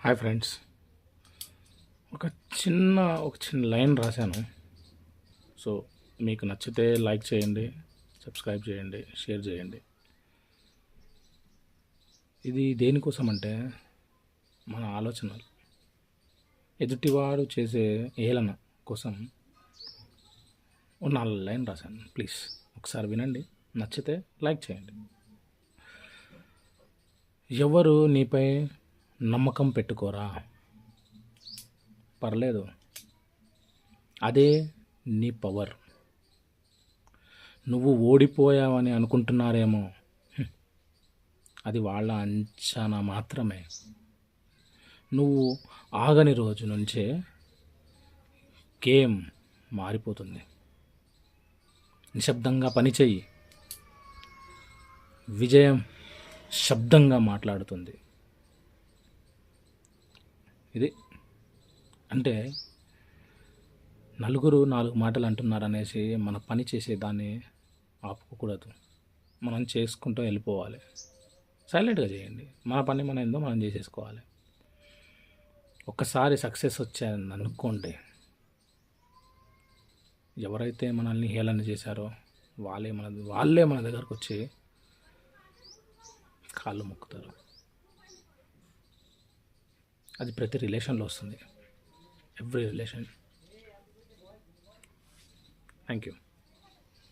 Hi friends, ఒక చిన్న line రాశాను. సో మీకు నచ్చితే లైక్ చేయండి, సబ్స్క్రైబ్ చేయండి, షేర్ చేయండి. ఇది దేనికోసం అంటే మన ఆలోచనలు, ఎదుటివాడు చేసే ఏలన కోసం ఓ 4 లైన్ రాశాను. ప్లీజ్ ఒకసారి వినండి, నచ్చితే లైక్ చేయండి. ఎవరు నీపై నమ్మకం పెట్టుకోరా, పర్లేదు, అదే నీ పవర్. నువ్వు ఓడిపోయావని అనుకుంటున్నారేమో, అది వాళ్ళ అంచనా మాత్రమే. నువ్వు ఆగని రోజు నుంచే గేమ్ మారిపోతుంది. నిశ్శబ్దంగా పనిచేయి, విజయం శబ్దంగా మాట్లాడుతుంది. ఇది అంటే నలుగురు 4 మాటలు అంటున్నారనేసి మన పని చేసేదాన్ని ఆపుకోకూడదు. మనం చేసుకుంటూ వెళ్ళిపోవాలి. సైలెంట్గా చేయండి, మన పని మనం ఏందో మనం చేసేసుకోవాలి. ఒక్కసారి సక్సెస్ వచ్చాయని అనుకోండి, ఎవరైతే మనల్ని హేళన చేశారో వాళ్ళే మన దగ్గరకు వచ్చి కాళ్ళు మొక్కుతారు. అది ప్రతి రిలేషన్లో వస్తుంది, ఎవ్రీ రిలేషన్. Thank you.